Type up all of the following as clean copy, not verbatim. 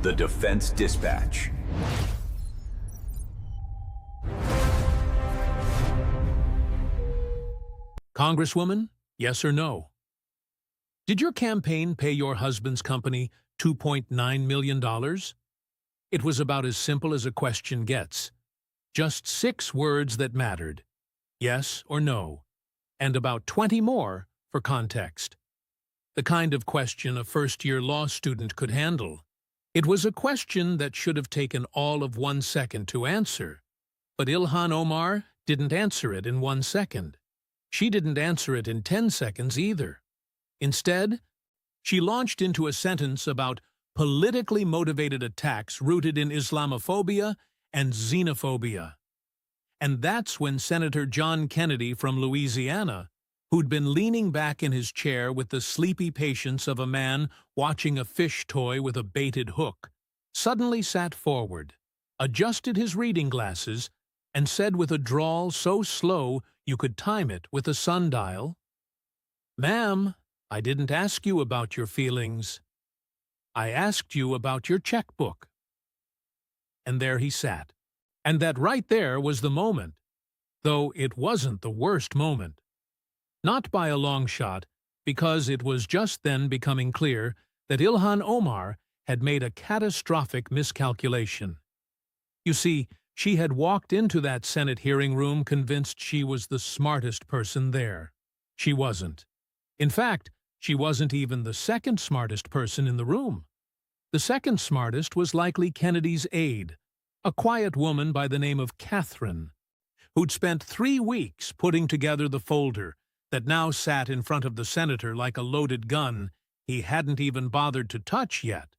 The Defense Dispatch. Congresswoman, yes or no? Did your campaign pay your husband's company $2.9 million? It was about as simple as a question gets. Just 6 words that mattered, yes or no, and about 20 more for context. The kind of question a first-year law student could handle. It was a question that should have taken all of 1 second to answer, but Ilhan Omar didn't answer it in 1 second. She didn't answer it in 10 seconds either. Instead, she launched into a sentence about politically motivated attacks rooted in Islamophobia and xenophobia. And that's when Senator John Kennedy from Louisiana, who'd been leaning back in his chair with the sleepy patience of a man watching a fish toy with a baited hook, suddenly sat forward, adjusted his reading glasses, and said with a drawl so slow you could time it with a sundial, "Ma'am, I didn't ask you about your feelings. I asked you about your checkbook." And there he sat. And that right there was the moment, though it wasn't the worst moment. Not by a long shot, because it was just then becoming clear that Ilhan Omar had made a catastrophic miscalculation. You see, she had walked into that Senate hearing room convinced she was the smartest person there. She wasn't. In fact, she wasn't even the second smartest person in the room. The second smartest was likely Kennedy's aide, a quiet woman by the name of Catherine, who'd spent 3 weeks putting together the folder that now sat in front of the senator like a loaded gun he hadn't even bothered to touch yet.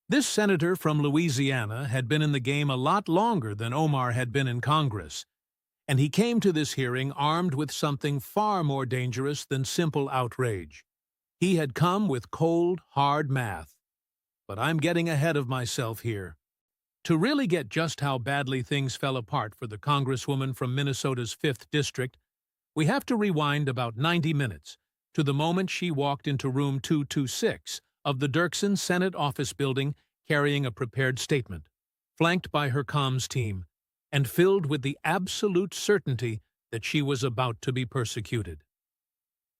This senator from Louisiana had been in the game a lot longer than Omar had been in Congress, and he came to this hearing armed with something far more dangerous than simple outrage. He had come with cold, hard math. But I'm getting ahead of myself here. To really get just how badly things fell apart for the Congresswoman from Minnesota's 5th District, we have to rewind about 90 minutes to the moment she walked into room 226 of the Dirksen Senate office building carrying a prepared statement, flanked by her comms team, and filled with the absolute certainty that she was about to be persecuted.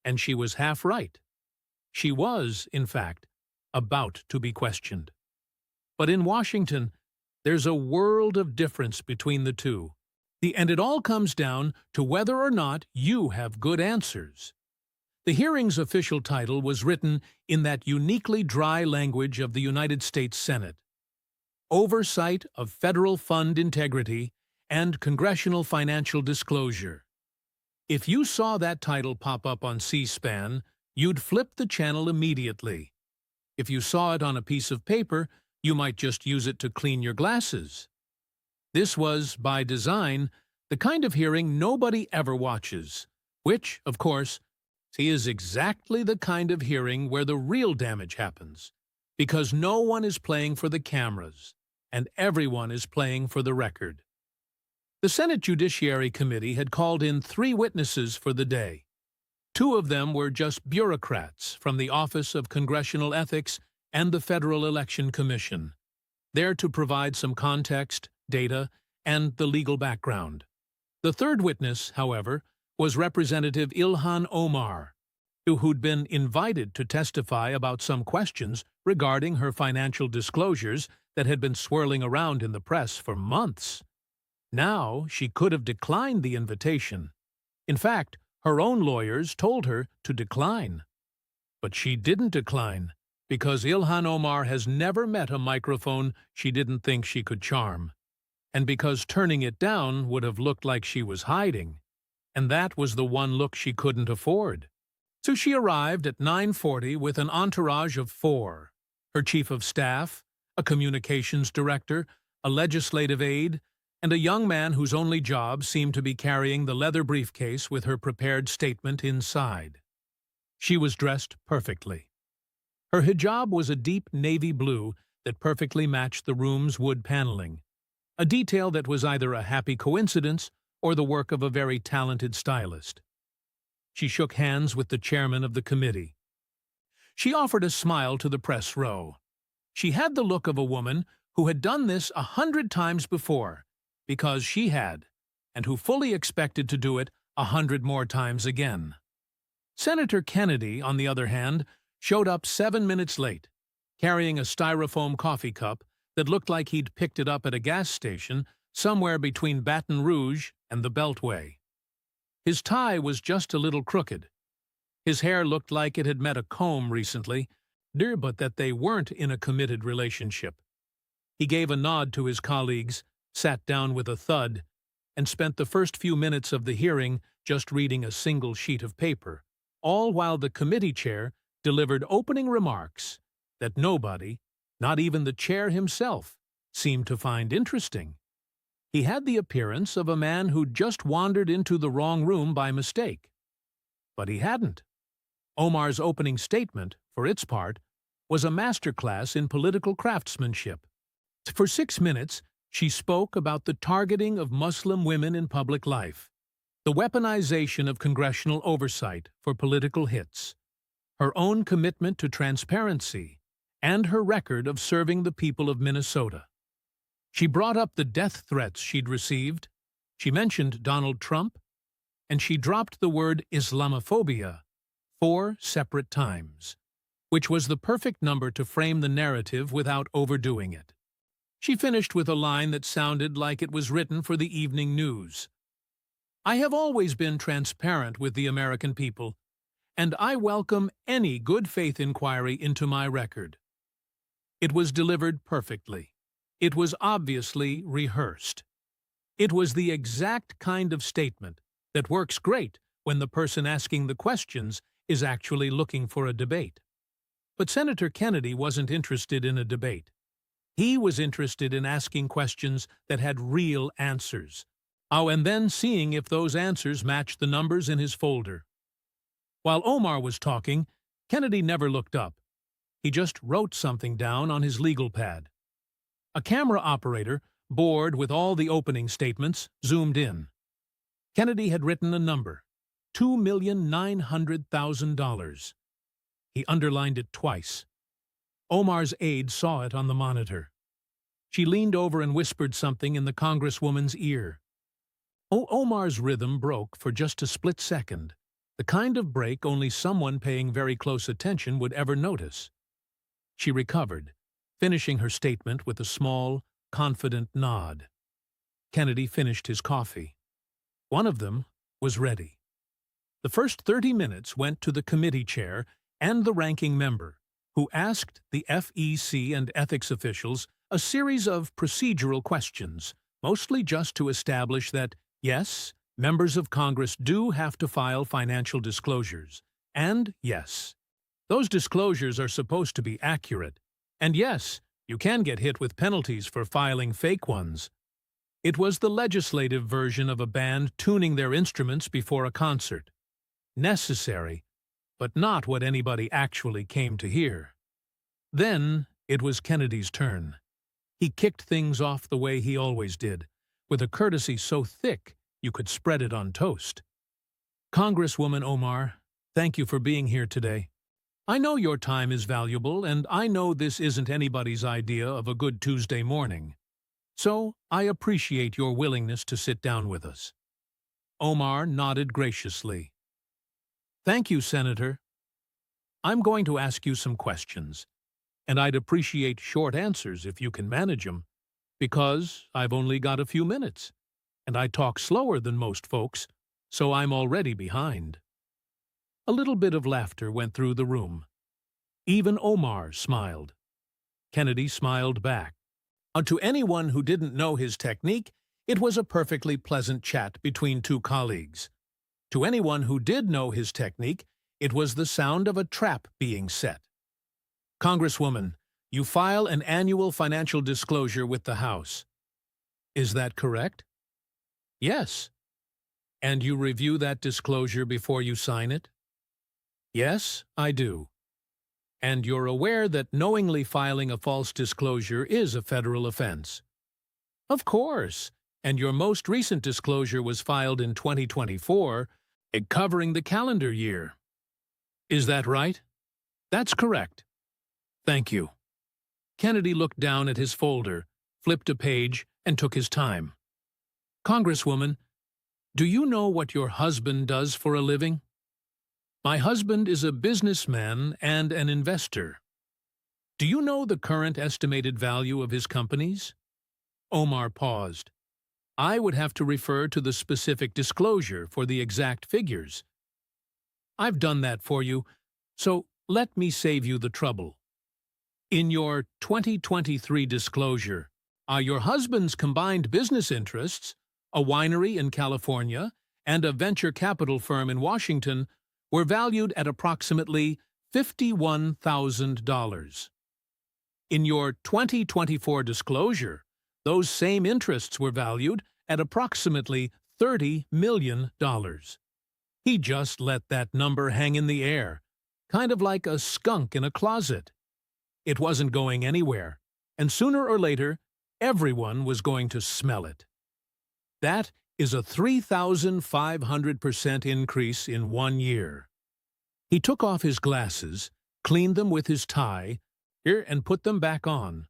And she was half right. She was, in fact, about to be questioned. But in Washington, there's a world of difference between the two. And it all comes down to whether or not you have good answers. The hearing's official title was written in that uniquely dry language of the United States Senate: Oversight of Federal Fund Integrity and Congressional Financial Disclosure. If you saw that title pop up on C-SPAN, you'd flip the channel immediately. If you saw it on a piece of paper, you might just use it to clean your glasses. This was, by design, the kind of hearing nobody ever watches, which, of course, is exactly the kind of hearing where the real damage happens, because no one is playing for the cameras, and everyone is playing for the record. The Senate Judiciary Committee had called in 3 witnesses for the day. 2 of them were just bureaucrats from the Office of Congressional Ethics and the Federal Election Commission, there to provide some context, data, and the legal background. The 3rd witness, however, was Representative Ilhan Omar, who'd been invited to testify about some questions regarding her financial disclosures that had been swirling around in the press for months. Now she could have declined the invitation. In fact, her own lawyers told her to decline. But she didn't decline, because Ilhan Omar has never met a microphone she didn't think she could charm, and because turning it down would have looked like she was hiding, and that was the one look she couldn't afford. So she arrived at 9:40 with an entourage of 4, her chief of staff, a communications director, a legislative aide, and a young man whose only job seemed to be carrying the leather briefcase with her prepared statement inside. She was dressed perfectly. Her hijab was a deep navy blue that perfectly matched the room's wood paneling, a detail that was either a happy coincidence or the work of a very talented stylist. She shook hands with the chairman of the committee. She offered a smile to the press row. She had the look of a woman who had done this 100 times before, because she had, and who fully expected to do it 100 more times again. Senator Kennedy, on the other hand, showed up 7 minutes late, carrying a styrofoam coffee cup that looked like he'd picked it up at a gas station somewhere between Baton Rouge and the Beltway. His tie was just a little crooked. His hair looked like it had met a comb recently, but that they weren't in a committed relationship. He gave a nod to his colleagues, sat down with a thud, and spent the first few minutes of the hearing just reading a single sheet of paper, all while the committee chair delivered opening remarks that nobody, not even the chair himself, seemed to find interesting. He had the appearance of a man who'd just wandered into the wrong room by mistake. But he hadn't. Omar's opening statement, for its part, was a masterclass in political craftsmanship. For 6 minutes, she spoke about the targeting of Muslim women in public life, the weaponization of congressional oversight for political hits, her own commitment to transparency, and her record of serving the people of Minnesota. She brought up the death threats she'd received, she mentioned Donald Trump, and she dropped the word Islamophobia 4 separate times, which was the perfect number to frame the narrative without overdoing it. She finished with a line that sounded like it was written for the evening news. "I have always been transparent with the American people, and I welcome any good faith inquiry into my record." It was delivered perfectly. It was obviously rehearsed. It was the exact kind of statement that works great when the person asking the questions is actually looking for a debate. But Senator Kennedy wasn't interested in a debate. He was interested in asking questions that had real answers. Oh, and then seeing if those answers matched the numbers in his folder. While Omar was talking, Kennedy never looked up. He just wrote something down on his legal pad. A camera operator, bored with all the opening statements, zoomed in. Kennedy had written a number, $2,900,000. He underlined it twice. Omar's aide saw it on the monitor. She leaned over and whispered something in the congresswoman's ear. Omar's rhythm broke for just a split second, the kind of break only someone paying very close attention would ever notice. She recovered, finishing her statement with a small, confident nod. Kennedy finished his coffee. One of them was ready. The first 30 minutes went to the committee chair and the ranking member, who asked the FEC and ethics officials a series of procedural questions, mostly just to establish that, yes, members of Congress do have to file financial disclosures, and yes, those disclosures are supposed to be accurate, and yes, you can get hit with penalties for filing fake ones. It was the legislative version of a band tuning their instruments before a concert. Necessary, but not what anybody actually came to hear. Then it was Kennedy's turn. He kicked things off the way he always did, with a courtesy so thick you could spread it on toast. "Congresswoman Omar, thank you for being here today. I know your time is valuable, and I know this isn't anybody's idea of a good Tuesday morning. So I appreciate your willingness to sit down with us." Omar nodded graciously. "Thank you, Senator. I'm going to ask you some questions, and I'd appreciate short answers if you can manage them, because I've only got a few minutes, and I talk slower than most folks, so I'm already behind." A little bit of laughter went through the room. Even Omar smiled. Kennedy smiled back. To anyone who didn't know his technique, it was a perfectly pleasant chat between two colleagues. To anyone who did know his technique, it was the sound of a trap being set. "Congresswoman, you file an annual financial disclosure with the House. Is that correct?" "Yes." "And you review that disclosure before you sign it?" "Yes, I do." "And you're aware that knowingly filing a false disclosure is a federal offense?" "Of course. And your most recent disclosure was filed in 2024, covering the calendar year." "Is that right?" "That's correct." "Thank you." Kennedy looked down at his folder, flipped a page, and took his time. Congresswoman, do you know what your husband does for a living? My husband is a businessman and an investor. Do you know the current estimated value of his companies? Omar paused. I would have to refer to the specific disclosure for the exact figures. I've done that for you, so let me save you the trouble. In your 2023 disclosure, are your husband's combined business interests, a winery in California and a venture capital firm in Washington, were valued at approximately $51,000. In your 2024 disclosure, those same interests were valued at approximately $30 million. He just let that number hang in the air, kind of like a skunk in a closet. It wasn't going anywhere, and sooner or later, everyone was going to smell it. That is a 3,500% increase in 1 year. He took off his glasses, cleaned them with his tie, and put them back on.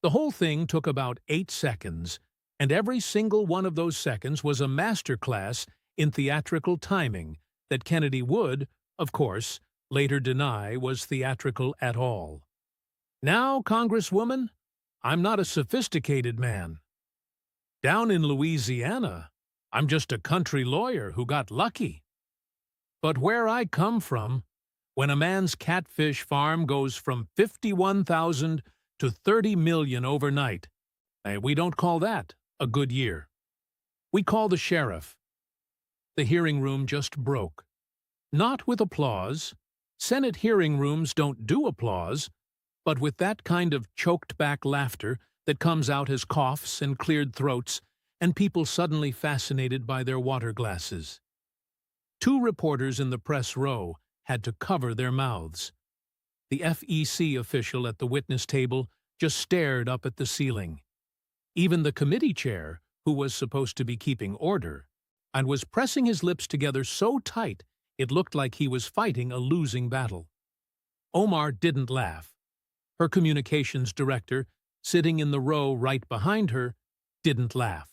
The whole thing took about 8 seconds, and every single one of those seconds was a master class in theatrical timing that Kennedy would, of course, later deny was theatrical at all. Now, Congresswoman, I'm not a sophisticated man. Down in Louisiana, I'm just a country lawyer who got lucky. But where I come from, when a man's catfish farm goes from 51,000 to 30 million overnight, we don't call that a good year. We call the sheriff. The hearing room just broke. Not with applause. Senate hearing rooms don't do applause, but with that kind of choked-back laughter that comes out as coughs and cleared throats and people suddenly fascinated by their water glasses. 2 reporters in the press row had to cover their mouths. The FEC official at the witness table just stared up at the ceiling. Even the committee chair, who was supposed to be keeping order, and was pressing his lips together so tight it looked like he was fighting a losing battle. Omar didn't laugh. Her communications director, sitting in the row right behind her, didn't laugh.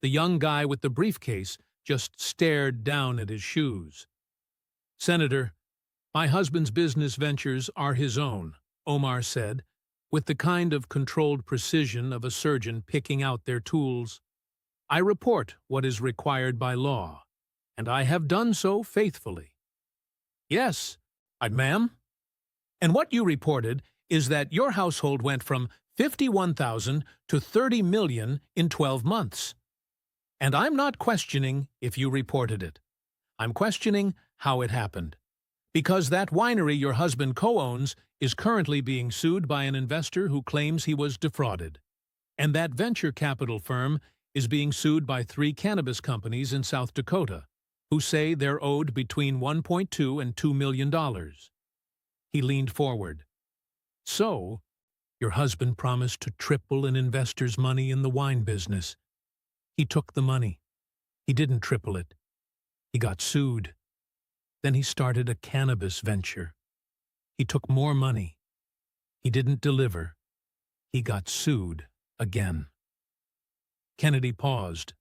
The young guy with the briefcase just stared down at his shoes. Senator, my husband's business ventures are his own, Omar said, with the kind of controlled precision of a surgeon picking out their tools. I report what is required by law, and I have done so faithfully. Yes, ma'am. And what you reported is that your household went from 51,000 to 30 million in 12 months. And I'm not questioning if you reported it. I'm questioning how it happened. Because that winery your husband co-owns is currently being sued by an investor who claims he was defrauded. And that venture capital firm is being sued by 3 cannabis companies in South Dakota, who say they're owed between $1.2 and $2 million. He leaned forward. So, your husband promised to triple an investor's money in the wine business. He took the money. He didn't triple it. He got sued. Then he started a cannabis venture. He took more money. He didn't deliver. He got sued again. Kennedy paused.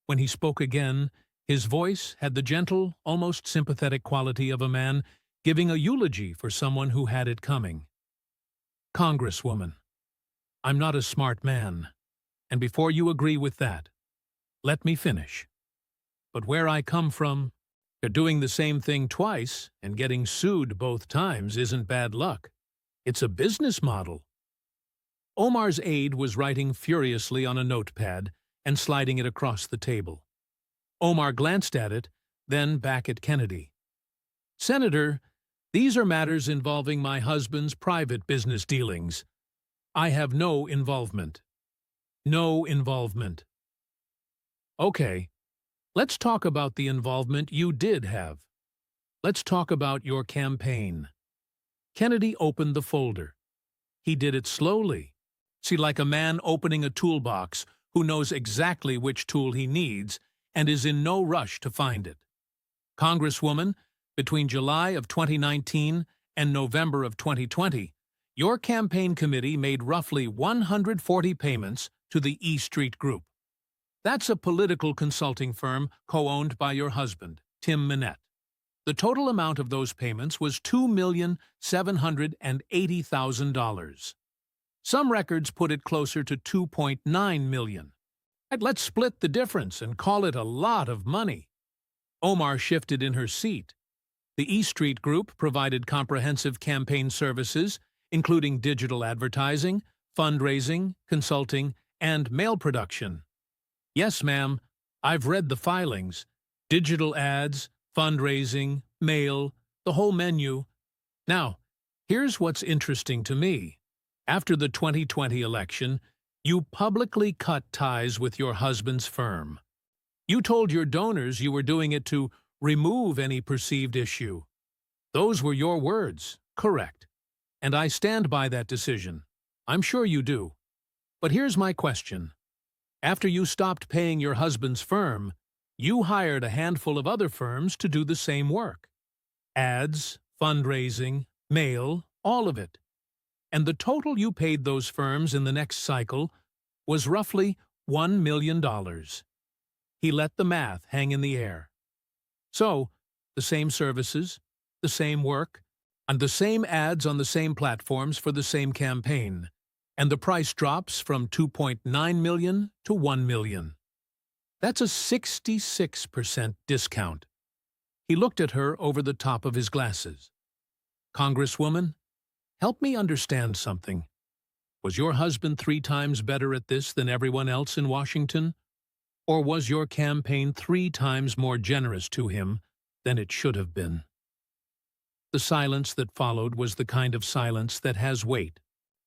When he spoke again, his voice had the gentle, almost sympathetic quality of a man giving a eulogy for someone who had it coming. Congresswoman, I'm not a smart man, and before you agree with that, let me finish. But where I come from, doing the same thing twice and getting sued both times isn't bad luck. It's a business model. Omar's aide was writing furiously on a notepad and sliding it across the table. Omar glanced at it, then back at Kennedy. Senator, these are matters involving my husband's private business dealings. I have no involvement. No involvement. Okay, let's talk about the involvement you did have. Let's talk about your campaign. Kennedy opened the folder. He did it slowly. See, like a man opening a toolbox who knows exactly which tool he needs and is in no rush to find it. Congresswoman, between July of 2019 and November of 2020, Your campaign committee made roughly 140 payments to the E Street Group. That's a political consulting firm co-owned by your husband, Tim Minette. The total amount of those payments was $2,780,000. Some records put it closer to $2.9 million. Let's split the difference and call it a lot of money. Omar shifted in her seat. The E Street Group provided comprehensive campaign services, including digital advertising, fundraising, consulting, and mail production. Yes, ma'am, I've read the filings. Digital ads, fundraising, mail, the whole menu. Now, here's what's interesting to me. After the 2020 election, you publicly cut ties with your husband's firm. You told your donors you were doing it to remove any perceived issue. Those were your words, correct. And I stand by that decision. I'm sure you do. But here's my question. After you stopped paying your husband's firm, you hired a handful of other firms to do the same work. Ads, fundraising, mail, all of it. And the total you paid those firms in the next cycle was roughly $1 million. He let the math hang in the air. So, the same services, the same work, and the same ads on the same platforms for the same campaign, and the price drops from $2.9 million to $1 million. That's a 66% discount. He looked at her over the top of his glasses. Congresswoman, help me understand something. Was your husband 3 times better at this than everyone else in Washington? Or was your campaign 3 times more generous to him than it should have been? The silence that followed was the kind of silence that has weight,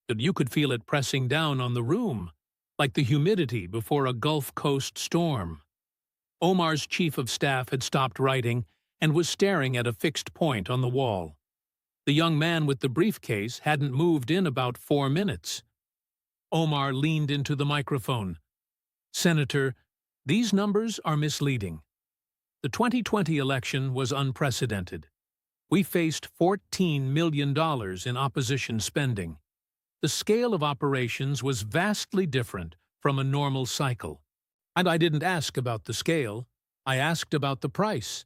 that you could feel it pressing down on the room, like the humidity before a Gulf Coast storm. Omar's chief of staff had stopped writing and was staring at a fixed point on the wall. The young man with the briefcase hadn't moved in about 4 minutes. Omar leaned into the microphone. Senator, these numbers are misleading. The 2020 election was unprecedented. We faced $14 million in opposition spending. The scale of operations was vastly different from a normal cycle. And I didn't ask about the scale. I asked about the price.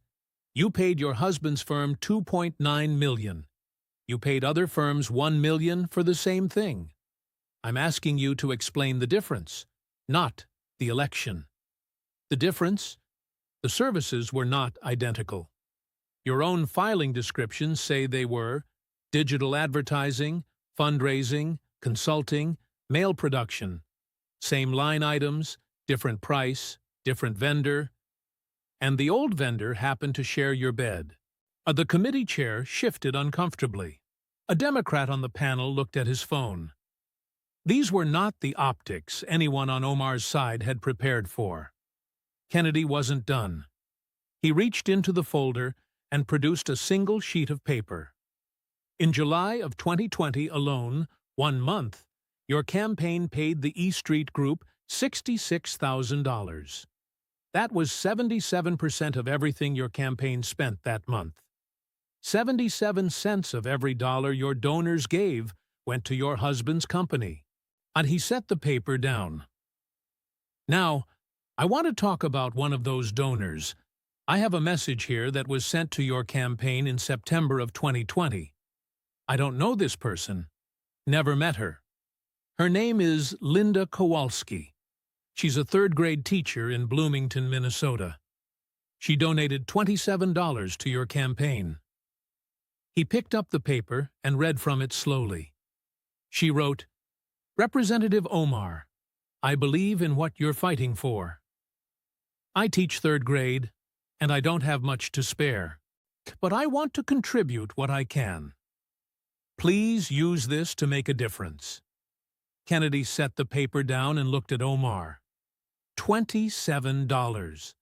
You paid your husband's firm $2.9 million. You paid other firms $1 million for the same thing. I'm asking you to explain the difference, not the election. The difference? The services were not identical. Your own filing descriptions say they were digital advertising, fundraising, consulting, mail production. Same line items, different price, different vendor. And the old vendor happened to share your bed. The committee chair shifted uncomfortably. A Democrat on the panel looked at his phone. These were not the optics anyone on Omar's side had prepared for. Kennedy wasn't done. He reached into the folder and produced a single sheet of paper. In July of 2020 alone, 1 month, your campaign paid the E Street Group $66,000. That was 77% of everything your campaign spent that month. 77 cents of every dollar your donors gave went to your husband's company. And he set the paper down. Now, I want to talk about one of those donors. I have a message here that was sent to your campaign in September of 2020. I don't know this person. Never met her. Her name is Linda Kowalski. She's a 3rd-grade teacher in Bloomington, Minnesota. She donated $27 to your campaign. He picked up the paper and read from it slowly. She wrote, Representative Omar, I believe in what you're fighting for. I teach 3rd grade, and I don't have much to spare, but I want to contribute what I can. Please use this to make a difference. Kennedy set the paper down and looked at Omar. $27.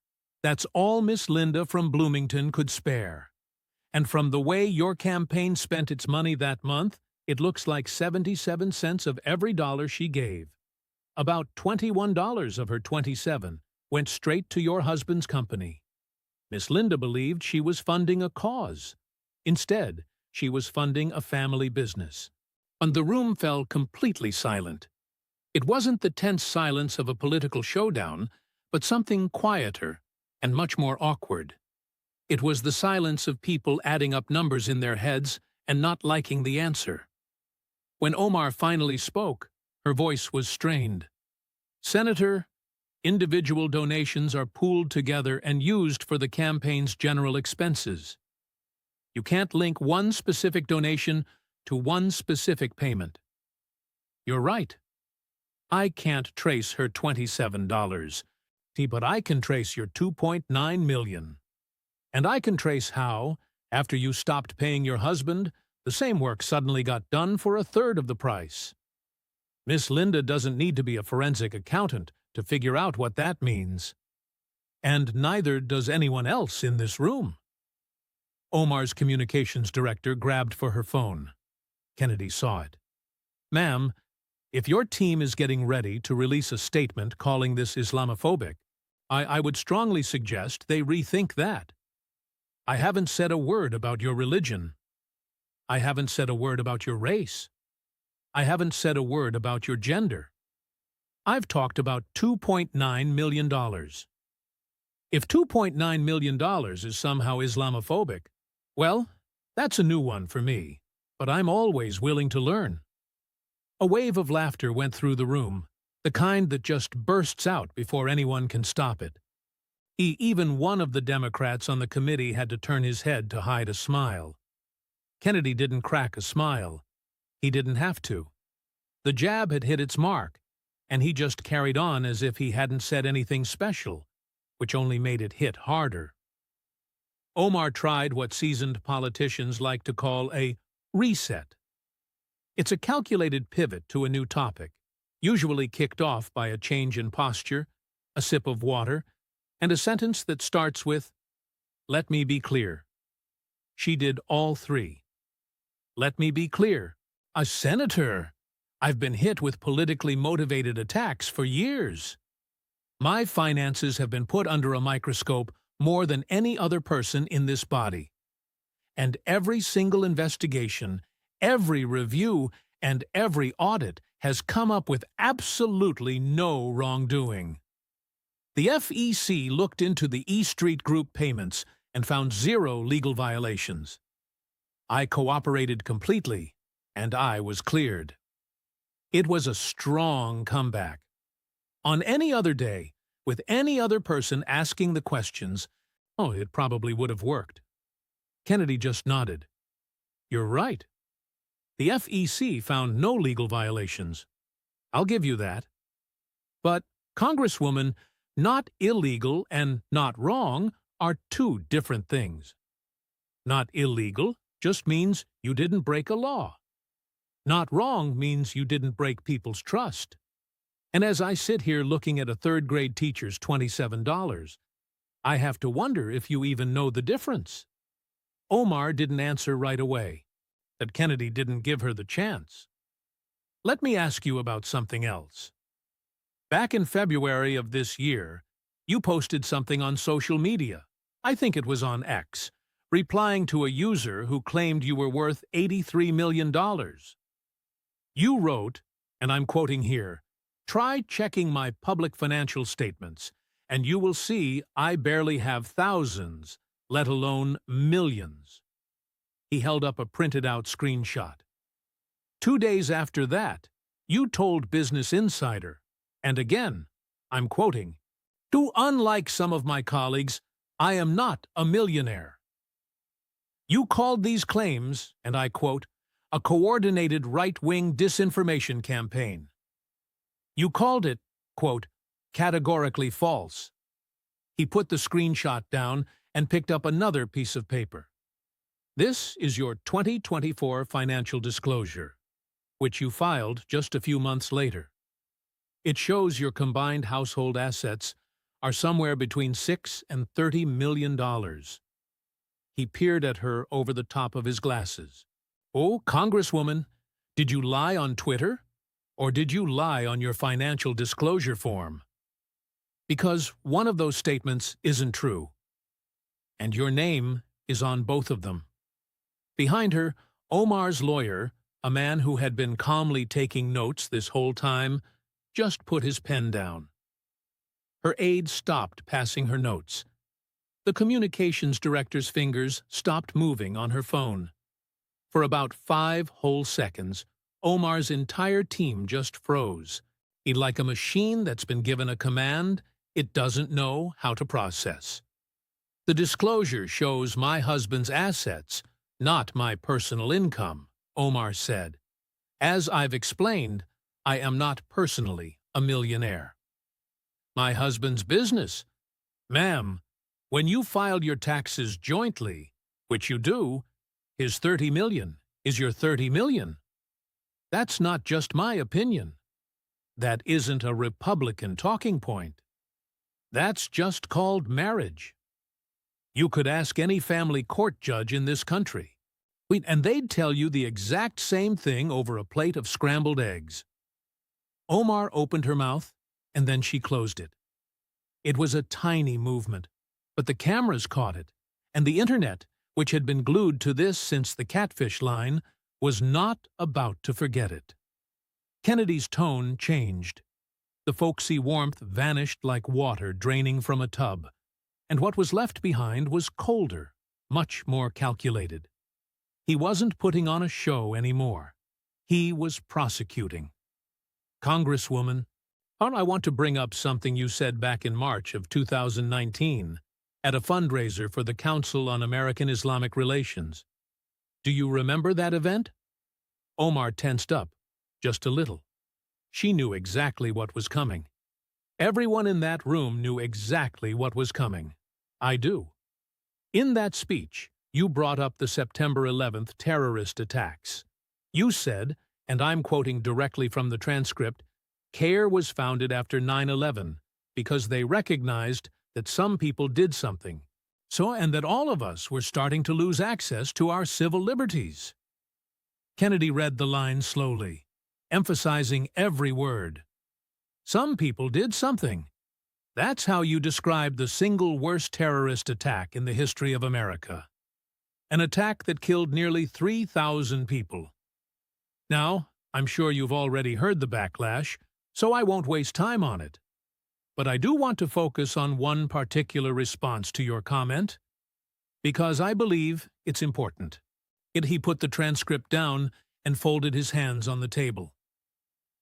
That's all Miss Linda from Bloomington could spare. And from the way your campaign spent its money that month, it looks like 77 cents of every dollar she gave. About $21 of her 27 went straight to your husband's company. Miss Linda believed she was funding a cause. Instead, she was funding a family business. And the room fell completely silent. It wasn't the tense silence of a political showdown, but something quieter and much more awkward. It was the silence of people adding up numbers in their heads and not liking the answer. When Omar finally spoke, her voice was strained. "Senator, individual donations are pooled together and used for the campaign's general expenses. You can't link one specific donation to one specific payment." "You're right. I can't trace her $27, but I can trace your $2.9 million. And I can trace how, after you stopped paying your husband, the same work suddenly got done for a third of the price. Miss Linda doesn't need to be a forensic accountant to figure out what that means. And neither does anyone else in this room." Omar's communications director grabbed for her phone. Kennedy saw it. "Ma'am, if your team is getting ready to release a statement calling this Islamophobic, I would strongly suggest they rethink that. I haven't said a word about your religion. I haven't said a word about your race. I haven't said a word about your gender. I've talked about $2.9 million. If $2.9 million is somehow Islamophobic, well, that's a new one for me, but I'm always willing to learn." A wave of laughter went through the room, the kind that just bursts out before anyone can stop it. Even one of the Democrats on the committee had to turn his head to hide a smile. Kennedy didn't crack a smile. He didn't have to. The jab had hit its mark, and he just carried on as if he hadn't said anything special, which only made it hit harder. Omar tried what seasoned politicians like to call a reset. It's a calculated pivot to a new topic, usually kicked off by a change in posture, a sip of water, and a sentence that starts with, "Let me be clear." She did all three. "Let me be clear. A senator. I've been hit with politically motivated attacks for years. My finances have been put under a microscope more than any other person in this body. And every single investigation, every review, and every audit has come up with absolutely no wrongdoing. The FEC looked into the E Street Group payments and found 0 legal violations. I cooperated completely, and I was cleared." It was a strong comeback. On any other day, with any other person asking the questions, it probably would have worked. Kennedy just nodded. "You're right. The FEC found no legal violations. I'll give you that. But, Congresswoman, not illegal and not wrong are two different things. Not illegal just means you didn't break a law. Not wrong means you didn't break people's trust. And as I sit here looking at a third-grade teacher's $27, I have to wonder if you even know the difference." Omar didn't answer right away. That Kennedy didn't give her the chance. "Let me ask you about something else. Back in February of this year, you posted something on social media, I think it was on X, replying to a user who claimed you were worth $83 million. You wrote, and I'm quoting here, 'Try checking my public financial statements, and you will see I barely have thousands, let alone millions.'" He held up a printed-out screenshot. 2 days after that, you told Business Insider, and again, I'm quoting, unlike some of my colleagues, I am not a millionaire." You called these claims, and I quote, "a coordinated right-wing disinformation campaign." You called it, quote, "categorically false." He put the screenshot down and picked up another piece of paper. "This is your 2024 financial disclosure, which you filed just a few months later. It shows your combined household assets are somewhere between $6 and $30 million. He peered at her over the top of his glasses. "Oh, Congresswoman, did you lie on Twitter? Or did you lie on your financial disclosure form? Because one of those statements isn't true. And your name is on both of them." Behind her, Omar's lawyer, a man who had been calmly taking notes this whole time, just put his pen down. Her aide stopped passing her notes. The communications director's fingers stopped moving on her phone. For about 5 whole seconds, Omar's entire team just froze. He'd like a machine that's been given a command it doesn't know how to process. The disclosure shows my husband's assets, not my personal income, Omar said. As I've explained, I am not personally a millionaire. My husband's business? Ma'am, when you filed your taxes jointly, which you do, his 30 million is your 30 million. That's not just my opinion. That isn't a Republican talking point. That's just called marriage. You could ask any family court judge in this country, and they'd tell you the exact same thing over a plate of scrambled eggs. Omar opened her mouth, and then she closed it. It was a tiny movement, but the cameras caught it, and the internet, which had been glued to this since the catfish line, was not about to forget it. Kennedy's tone changed. The folksy warmth vanished like water draining from a tub, and what was left behind was colder, much more calculated. He wasn't putting on a show anymore. He was prosecuting. Congresswoman, I want to bring up something you said back in March of 2019 at a fundraiser for the Council on American-Islamic Relations. Do you remember that event? Omar tensed up, just a little. She knew exactly what was coming. Everyone in that room knew exactly what was coming. I do. In that speech, you brought up the September 11th terrorist attacks. You said, and I'm quoting directly from the transcript, CARE was founded after 9/11 because they recognized that some people did something, and that all of us were starting to lose access to our civil liberties. Kennedy read the line slowly, emphasizing every word. Some people did something. That's how you describe the single worst terrorist attack in the history of America. An attack that killed nearly 3,000 people. Now, I'm sure you've already heard the backlash, so I won't waste time on it. But I do want to focus on one particular response to your comment, because I believe it's important. He put the transcript down and folded his hands on the table.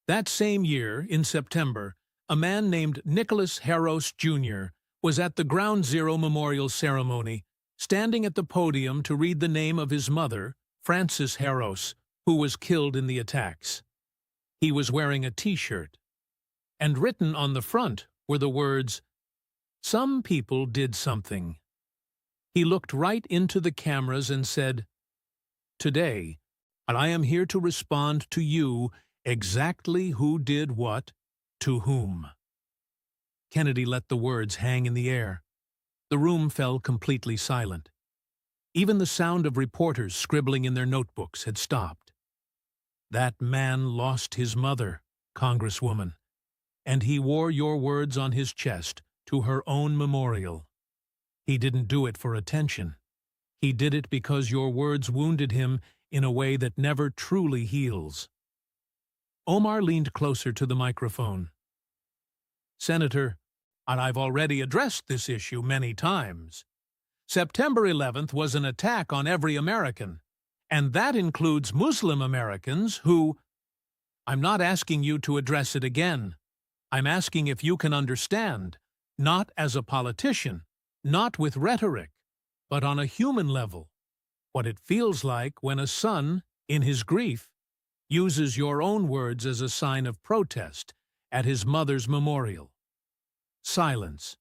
That same year, in September, a man named Nicholas Harros, Jr. was at the Ground Zero Memorial Ceremony, standing at the podium to read the name of his mother, Frances Harros, who was killed in the attacks. He was wearing a T-shirt, and written on the front were the words, "Some people did something." He looked right into the cameras and said, "Today, I am here to respond to you exactly who did what, to whom." Kennedy let the words hang in the air. The room fell completely silent. Even the sound of reporters scribbling in their notebooks had stopped. That man lost his mother, Congresswoman, and he wore your words on his chest to her own memorial. He didn't do it for attention. He did it because your words wounded him in a way that never truly heals. Omar leaned closer to the microphone. Senator, and I've already addressed this issue many times. September 11th was an attack on every American, and that includes Muslim Americans who... I'm not asking you to address it again. I'm asking if you can understand, not as a politician, not with rhetoric, but on a human level, what it feels like when a son, in his grief, uses your own words as a sign of protest at his mother's memorial. Silence.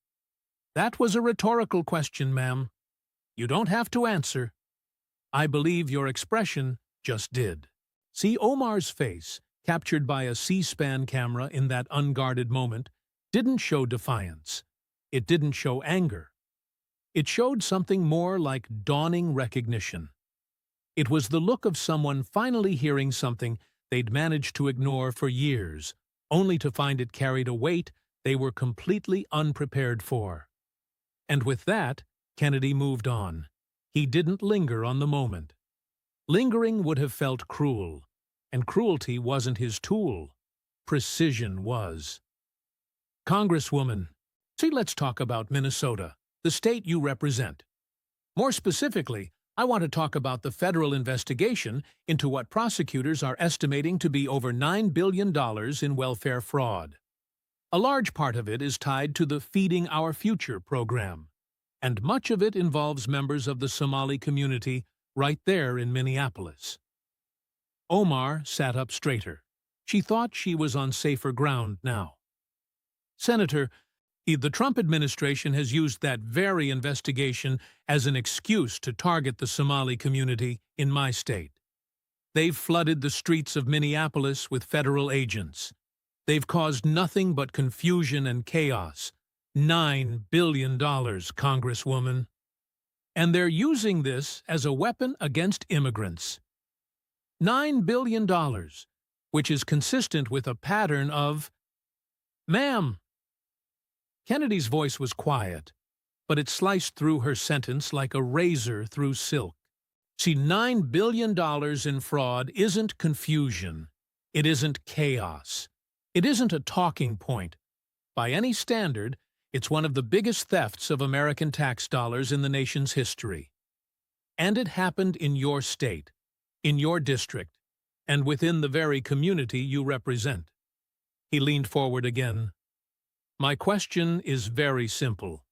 That was a rhetorical question, ma'am. You don't have to answer. I believe your expression just did. See, Omar's face, captured by a C-SPAN camera in that unguarded moment, didn't show defiance. It didn't show anger. It showed something more like dawning recognition. It was the look of someone finally hearing something they'd managed to ignore for years, only to find it carried a weight they were completely unprepared for. And with that, Kennedy moved on. He didn't linger on the moment. Lingering would have felt cruel, And cruelty wasn't his tool. Precision was. Congresswoman, see, let's talk about Minnesota, the state you represent. More specifically, I want to talk about the federal investigation into what prosecutors are estimating to be over $9 billion in welfare fraud. A large part of it is tied to the Feeding Our Future program, and much of it involves members of the Somali community right there in Minneapolis. Omar sat up straighter. She thought she was on safer ground now. Senator, the Trump administration has used that very investigation as an excuse to target the Somali community in my state. They've flooded the streets of Minneapolis with federal agents. They've caused nothing but confusion and chaos. $9 billion, Congresswoman. And they're using this as a weapon against immigrants. $9 billion, which is consistent with a pattern of... Ma'am! Kennedy's voice was quiet, but it sliced through her sentence like a razor through silk. See, $9 billion in fraud isn't confusion. It isn't chaos. It isn't a talking point. By any standard, it's one of the biggest thefts of American tax dollars in the nation's history. And it happened in your state, in your district, and within the very community you represent. He leaned forward again. My question is very simple.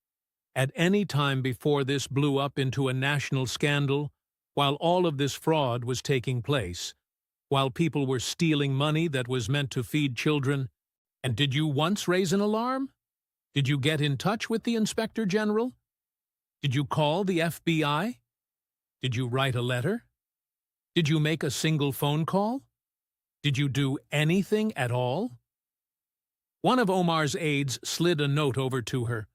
At any time before this blew up into a national scandal, while all of this fraud was taking place, while people were stealing money that was meant to feed children, and did you once raise an alarm? Did you get in touch with the Inspector General? Did you call the FBI? Did you write a letter? Did you make a single phone call? Did you do anything at all? One of Omar's aides slid a note over to her.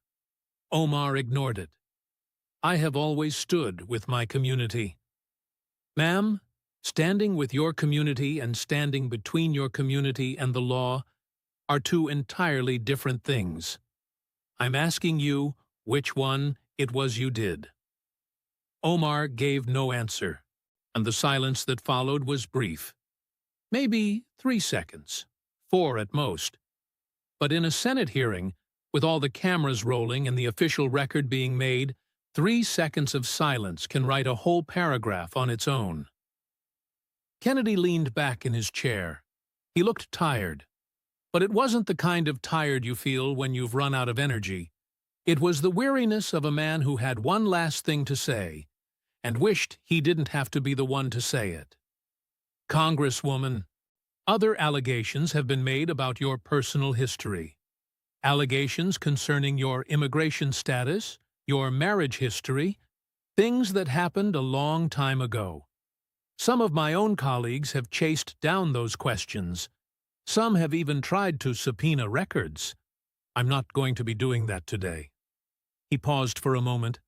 Omar ignored it. I have always stood with my community. Ma'am, standing with your community and standing between your community and the law are two entirely different things. I'm asking you which one it was you did. Omar gave no answer, and the silence that followed was brief. Maybe 3 seconds, 4 at most. But in a Senate hearing, with all the cameras rolling and the official record being made, 3 seconds of silence can write a whole paragraph on its own. Kennedy leaned back in his chair. He looked tired. But it wasn't the kind of tired you feel when you've run out of energy. It was the weariness of a man who had one last thing to say, and wished he didn't have to be the one to say it. Congresswoman, other allegations have been made about your personal history. Allegations concerning your immigration status, your marriage history, things that happened a long time ago. Some of my own colleagues have chased down those questions. Some have even tried to subpoena records. I'm not going to be doing that today. He paused for a moment.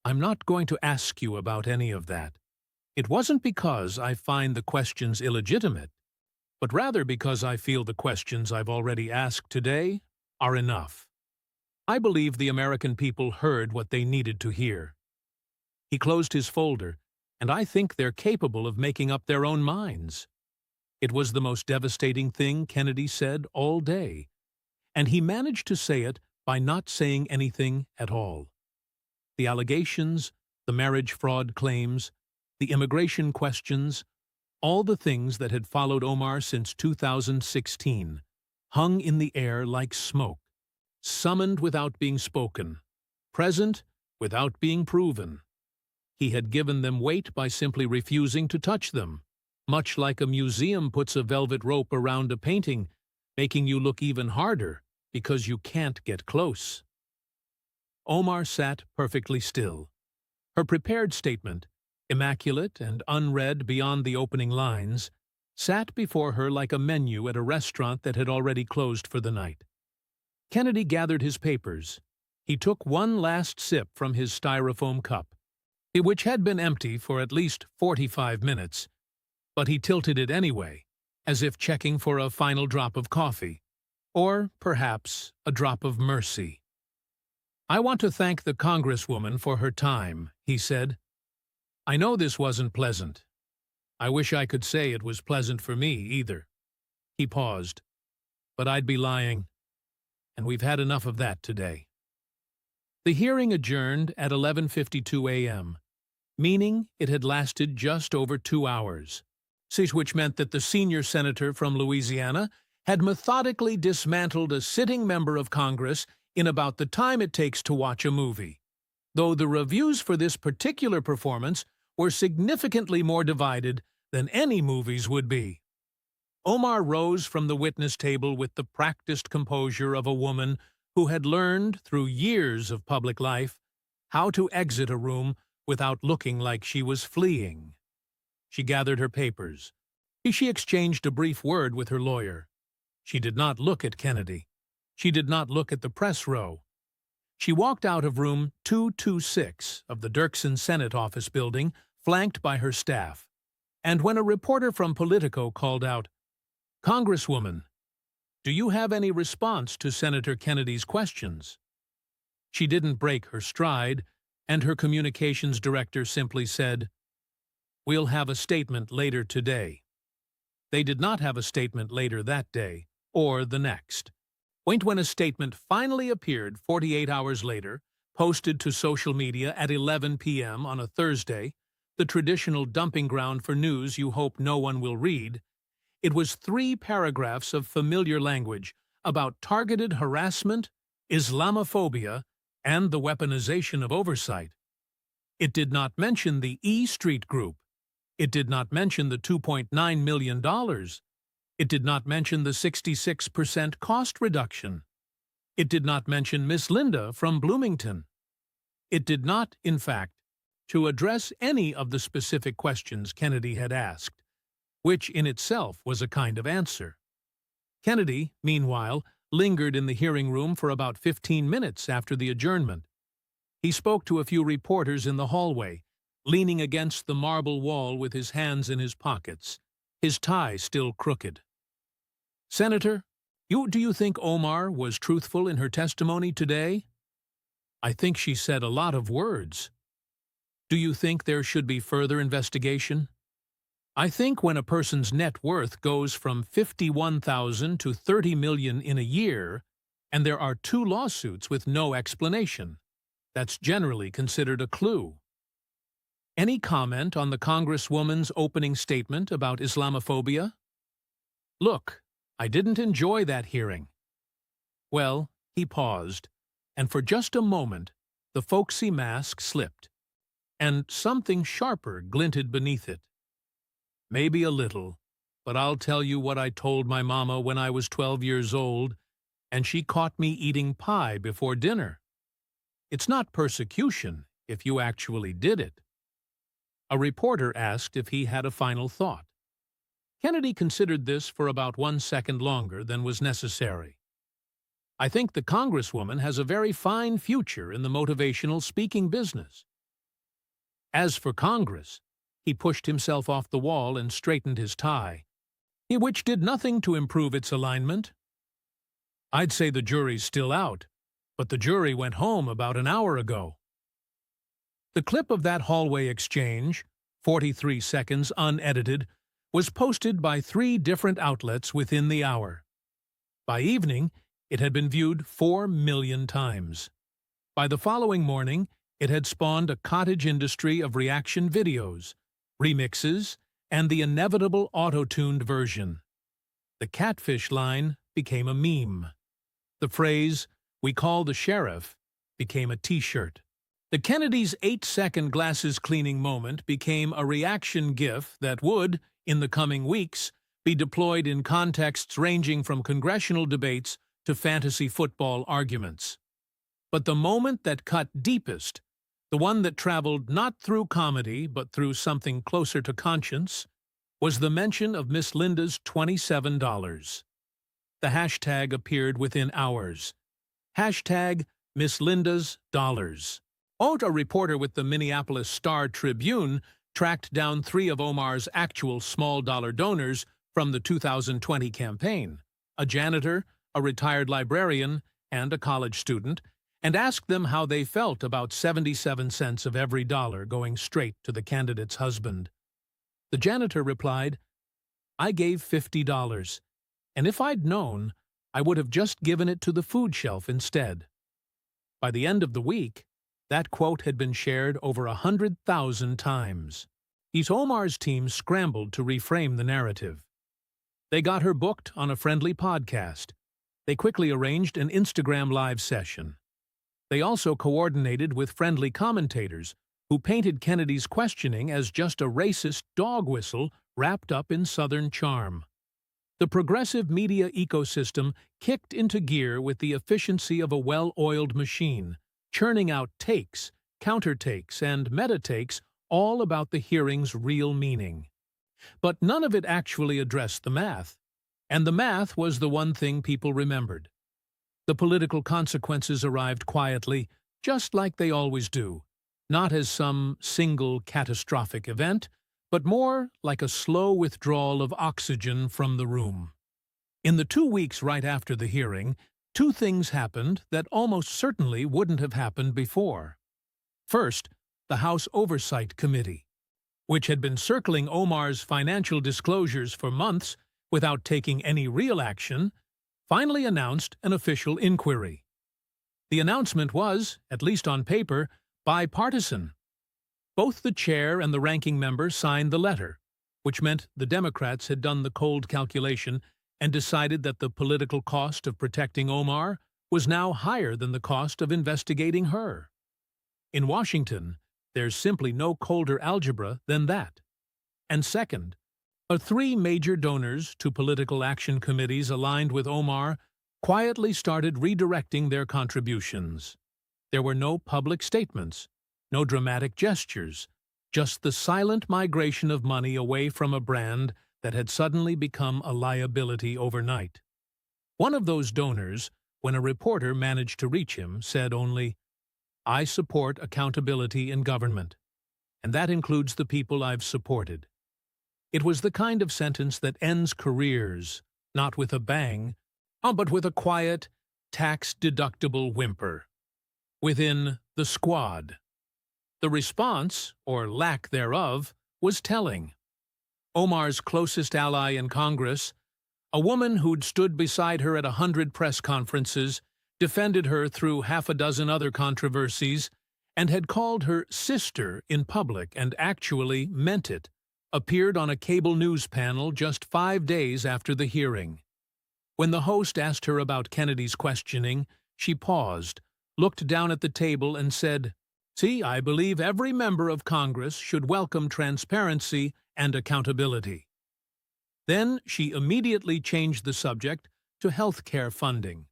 I'm not going to ask you about any of that. It wasn't because I find the questions illegitimate, but rather because I feel the questions I've already asked today are enough. I believe the American people heard what they needed to hear. He closed his folder, and I think they're capable of making up their own minds. It was the most devastating thing Kennedy said all day, and he managed to say it by not saying anything at all. The allegations, the marriage fraud claims, the immigration questions, all the things that had followed Omar since 2016, hung in the air like smoke, summoned without being spoken, present without being proven. He had given them weight by simply refusing to touch them, much like a museum puts a velvet rope around a painting, making you look even harder because you can't get close. Omar sat perfectly still. Her prepared statement, immaculate and unread beyond the opening lines, sat before her like a menu at a restaurant that had already closed for the night. Kennedy gathered his papers. He took one last sip from his styrofoam cup, which had been empty for at least 45 minutes, but he tilted it anyway, as if checking for a final drop of coffee, or perhaps a drop of mercy. I want to thank the Congresswoman for her time, he said. I know this wasn't pleasant. I wish I could say it was pleasant for me, either. He paused. But I'd be lying, and we've had enough of that today. The hearing adjourned at 11:52 a.m., meaning it had lasted just over 2 hours, which meant that the senior senator from Louisiana had methodically dismantled a sitting member of Congress in about the time it takes to watch a movie, though the reviews for this particular performance were significantly more divided than any movies would be. Omar rose from the witness table with the practiced composure of a woman who had learned, through years of public life, how to exit a room without looking like she was fleeing. She gathered her papers. She exchanged a brief word with her lawyer. She did not look at Kennedy. She did not look at the press row. She walked out of room 226 of the Dirksen Senate office building, flanked by her staff. And when a reporter from Politico called out, "Congresswoman, do you have any response to Senator Kennedy's questions?" She didn't break her stride, and her communications director simply said, "We'll have a statement later today." They did not have a statement later that day, or the next. When a statement finally appeared 48 hours later, posted to social media at 11 p.m. on a Thursday, the traditional dumping ground for news you hope no one will read, it was 3 paragraphs of familiar language about targeted harassment, Islamophobia, and the weaponization of oversight. It did not mention the E Street Group. It did not mention the $2.9 million. It did not mention the 66% cost reduction. It did not mention Miss Linda from Bloomington. It did not, in fact, to address any of the specific questions Kennedy had asked, which in itself was a kind of answer. Kennedy, meanwhile, lingered in the hearing room for about 15 minutes after the adjournment. He spoke to a few reporters in the hallway, leaning against the marble wall with his hands in his pockets, his tie still crooked. "Senator, do you think Omar was truthful in her testimony today?" "I think she said a lot of words." "Do you think there should be further investigation?" "I think when a person's net worth goes from $51,000 to $30 million in a year, and there are 2 lawsuits with no explanation, that's generally considered a clue." Any comment on the Congresswoman's opening statement about Islamophobia? "Look, I didn't enjoy that hearing." Well, he paused, and for just a moment, the folksy mask slipped, and something sharper glinted beneath it. "Maybe a little, but I'll tell you what I told my mama when I was 12 years old, and she caught me eating pie before dinner. It's not persecution if you actually did it." A reporter asked if he had a final thought. Kennedy considered this for about 1 second longer than was necessary. "I think the Congresswoman has a very fine future in the motivational speaking business." As for Congress, he pushed himself off the wall and straightened his tie, which did nothing to improve its alignment. "I'd say the jury's still out, but the jury went home about an hour ago." The clip of that hallway exchange, 43 seconds unedited, was posted by 3 different outlets within the hour. By evening, it had been viewed 4 million times. By the following morning, it had spawned a cottage industry of reaction videos, remixes, and the inevitable auto-tuned version. The catfish line became a meme. The phrase, "We call the sheriff," became a T-shirt. The Kennedy's 8-second glasses cleaning moment became a reaction GIF that would, in the coming weeks, be deployed in contexts ranging from congressional debates to fantasy football arguments. But the moment that cut deepest, the one that traveled not through comedy but through something closer to conscience, was the mention of Miss Linda's $27. The hashtag appeared within hours. Hashtag Miss Linda's dollars. A reporter with the Minneapolis Star-Tribune tracked down 3 of Omar's actual small-dollar donors from the 2020 campaign, a janitor, a retired librarian, and a college student, and asked them how they felt about 77 cents of every dollar going straight to the candidate's husband. The janitor replied, "I gave $50, and if I'd known, I would have just given it to the food shelf instead." By the end of the week, that quote had been shared over 100,000 times. Omar's team scrambled to reframe the narrative. They got her booked on a friendly podcast. They quickly arranged an Instagram Live session. They also coordinated with friendly commentators who painted Kennedy's questioning as just a racist dog whistle wrapped up in Southern charm. The progressive media ecosystem kicked into gear with the efficiency of a well-oiled machine, churning out takes, counter-takes, and meta-takes all about the hearing's real meaning. But none of it actually addressed the math, and the math was the one thing people remembered. The political consequences arrived quietly, just like they always do, not as some single catastrophic event, but more like a slow withdrawal of oxygen from the room. In the 2 weeks right after the hearing, two things happened that almost certainly wouldn't have happened before. First, the House Oversight Committee, which had been circling Omar's financial disclosures for months without taking any real action, finally announced an official inquiry. The announcement was, at least on paper, bipartisan. Both the chair and the ranking member signed the letter, which meant the Democrats had done the cold calculation and decided that the political cost of protecting Omar was now higher than the cost of investigating her. In Washington, there's simply no colder algebra than that. And second, three major donors to political action committees aligned with Omar quietly started redirecting their contributions. There were no public statements, no dramatic gestures, just the silent migration of money away from a brand that had suddenly become a liability overnight. One of those donors, when a reporter managed to reach him, said only, "I support accountability in government, and that includes the people I've supported." It was the kind of sentence that ends careers, not with a bang, but with a quiet, tax-deductible whimper. Within the squad. The response, or lack thereof, was telling. Omar's closest ally in Congress, a woman who'd stood beside her at 100 press conferences, defended her through half a dozen other controversies, and had called her sister in public and actually meant it, appeared on a cable news panel just 5 days after the hearing. When the host asked her about Kennedy's questioning, she paused, looked down at the table and said, "See, I believe every member of Congress should welcome transparency and accountability." Then she immediately changed the subject to health care funding.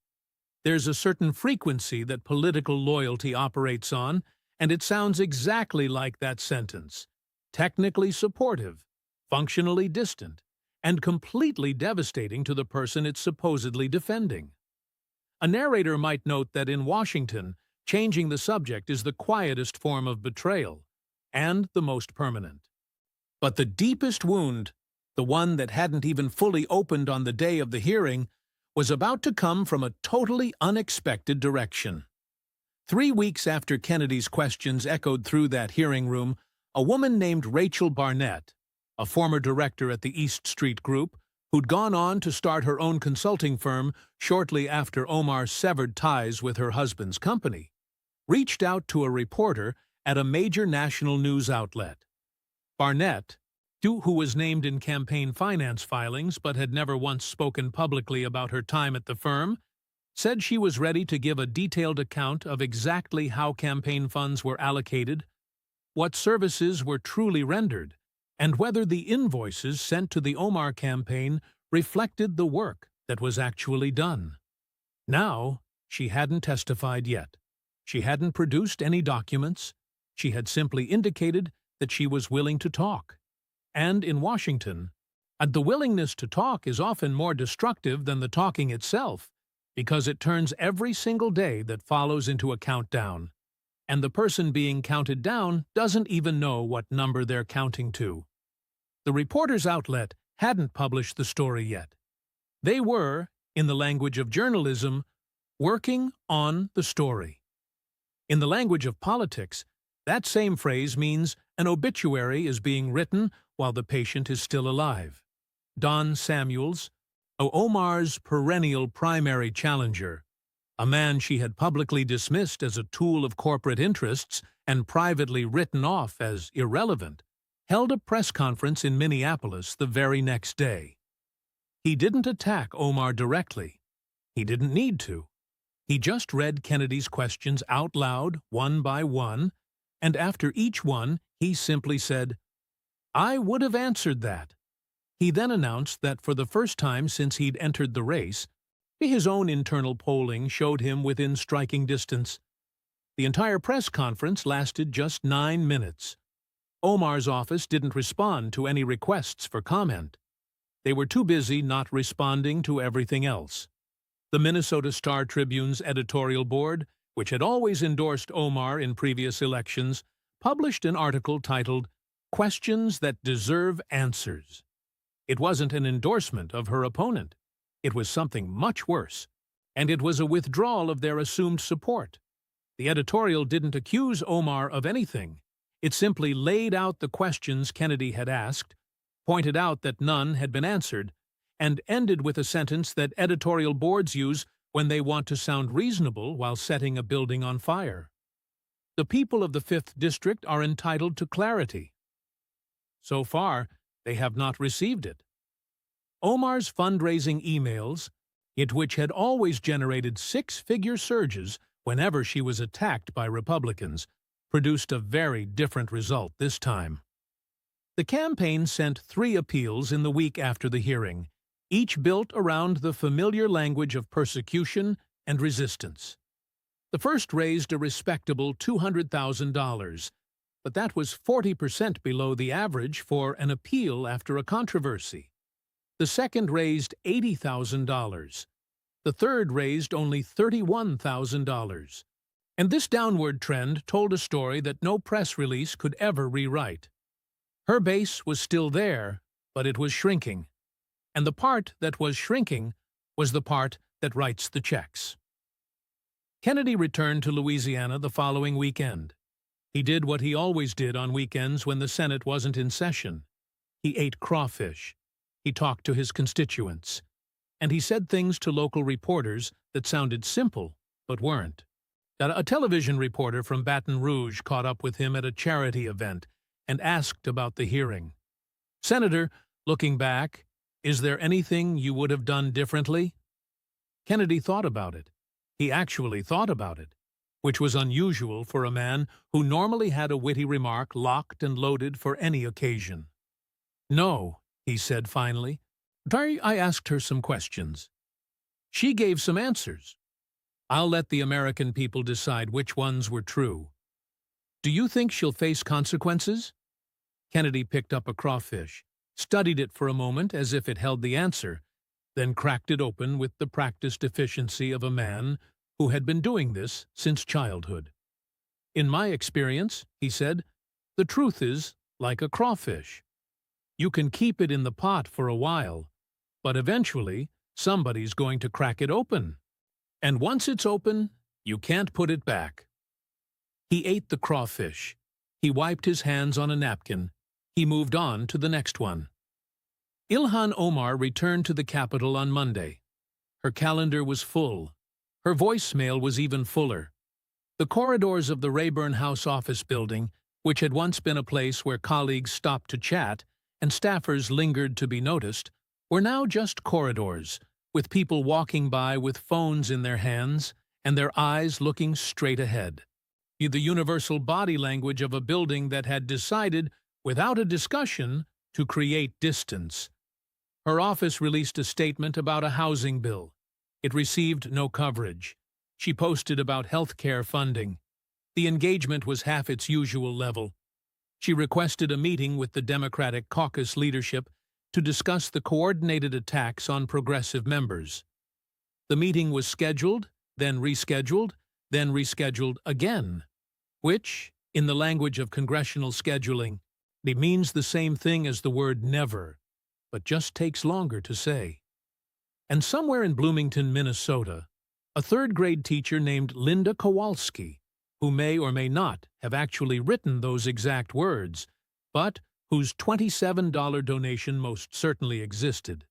There's a certain frequency that political loyalty operates on, and it sounds exactly like that sentence. Technically supportive, functionally distant, and completely devastating to the person it's supposedly defending. A narrator might note that in Washington, changing the subject is the quietest form of betrayal, and the most permanent. But the deepest wound, the one that hadn't even fully opened on the day of the hearing, was about to come from a totally unexpected direction. 3 weeks after Kennedy's questions echoed through that hearing room, a woman named Rachel Barnett, a former director at the East Street Group, who'd gone on to start her own consulting firm shortly after Omar severed ties with her husband's company, reached out to a reporter at a major national news outlet. Barnett, who was named in campaign finance filings but had never once spoken publicly about her time at the firm, said she was ready to give a detailed account of exactly how campaign funds were allocated, what services were truly rendered, and whether the invoices sent to the Omar campaign reflected the work that was actually done. Now, she hadn't testified yet. She hadn't produced any documents. She had simply indicated that she was willing to talk. And in Washington, the willingness to talk is often more destructive than the talking itself, because it turns every single day that follows into a countdown, and the person being counted down doesn't even know what number they're counting to. The reporter's outlet hadn't published the story yet. They were, in the language of journalism, working on the story. In the language of politics, that same phrase means an obituary is being written while the patient is still alive. Don Samuels, Omar's perennial primary challenger, a man she had publicly dismissed as a tool of corporate interests and privately written off as irrelevant, held a press conference in Minneapolis the very next day. He didn't attack Omar directly. He didn't need to. He just read Kennedy's questions out loud, one by one, and after each one, he simply said, "I would have answered that." He then announced that for the first time since he'd entered the race, his own internal polling showed him within striking distance. The entire press conference lasted just 9 minutes. Omar's office didn't respond to any requests for comment. They were too busy not responding to everything else. The Minnesota Star-Tribune's editorial board, which had always endorsed Omar in previous elections, published an article titled, "Questions That Deserve Answers." It wasn't an endorsement of her opponent. It was something much worse, and it was a withdrawal of their assumed support. The editorial didn't accuse Omar of anything. It simply laid out the questions Kennedy had asked, pointed out that none had been answered, and ended with a sentence that editorial boards use when they want to sound reasonable while setting a building on fire. The people of the 5th District are entitled to clarity. So far, they have not received it. Omar's fundraising emails, which had always generated 6-figure surges whenever she was attacked by Republicans, produced a very different result this time. The campaign sent 3 appeals in the week after the hearing, each built around the familiar language of persecution and resistance. The first raised a respectable $200,000, but that was 40% below the average for an appeal after a controversy. The second raised $80,000. The third raised only $31,000. And this downward trend told a story that no press release could ever rewrite. Her base was still there, but it was shrinking. And the part that was shrinking was the part that writes the checks. Kennedy returned to Louisiana the following weekend. He did what he always did on weekends when the Senate wasn't in session. He ate crawfish. He talked to his constituents. And he said things to local reporters that sounded simple, but weren't. A television reporter from Baton Rouge caught up with him at a charity event and asked about the hearing. "Senator, looking back, is there anything you would have done differently?" Kennedy thought about it. He actually thought about it, which was unusual for a man who normally had a witty remark locked and loaded for any occasion. "No," he said finally. "I asked her some questions. She gave some answers. I'll let the American people decide which ones were true. Do you think she'll face consequences?" Kennedy picked up a crawfish, studied it for a moment as if it held the answer, then cracked it open with the practiced efficiency of a man who had been doing this since childhood. "In my experience," he said, "the truth is like a crawfish. You can keep it in the pot for a while, but eventually somebody's going to crack it open. And once it's open, you can't put it back." He ate the crawfish. He wiped his hands on a napkin. He moved on to the next one. Ilhan Omar returned to the Capitol on Monday. Her calendar was full. Her voicemail was even fuller. The corridors of the Rayburn House office building, which had once been a place where colleagues stopped to chat and staffers lingered to be noticed, were now just corridors, with people walking by with phones in their hands and their eyes looking straight ahead. The universal body language of a building that had decided, without a discussion, to create distance. Her office released a statement about a housing bill. It received no coverage. She posted about health care funding. The engagement was half its usual level. She requested a meeting with the Democratic caucus leadership to discuss the coordinated attacks on progressive members. The meeting was scheduled, then rescheduled again, which, in the language of congressional scheduling, it means the same thing as the word never, but just takes longer to say. And somewhere in Bloomington, Minnesota, a third-grade teacher named Linda Kowalski, who may or may not have actually written those exact words, but whose $27 donation most certainly existed,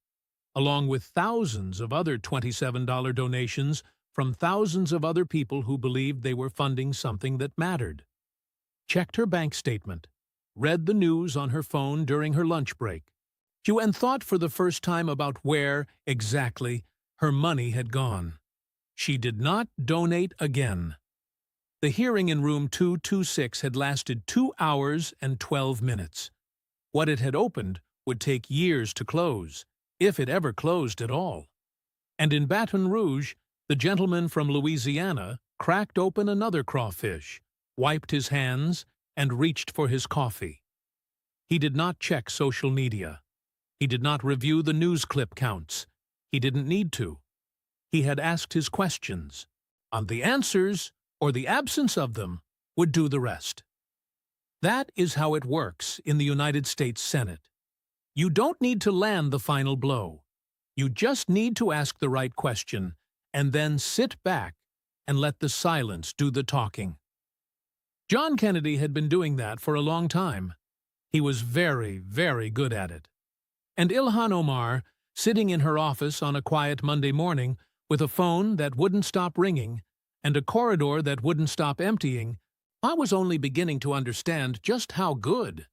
along with thousands of other $27 donations from thousands of other people who believed they were funding something that mattered. Checked her bank statement, read the news on her phone during her lunch break, and thought for the first time about where, exactly, her money had gone. She did not donate again. The hearing in room 226 had lasted 2 hours and 12 minutes. What it had opened would take years to close, if it ever closed at all. And in Baton Rouge, the gentleman from Louisiana cracked open another crawfish, wiped his hands, and reached for his coffee. He did not check social media. He did not review the news clip counts. He didn't need to. He had asked his questions, and the answers, or the absence of them, would do the rest. That is how it works in the United States Senate. You don't need to land the final blow. You just need to ask the right question, and then sit back and let the silence do the talking. John Kennedy had been doing that for a long time. He was very, very good at it. And Ilhan Omar, sitting in her office on a quiet Monday morning, with a phone that wouldn't stop ringing and a corridor that wouldn't stop emptying, I was only beginning to understand just how good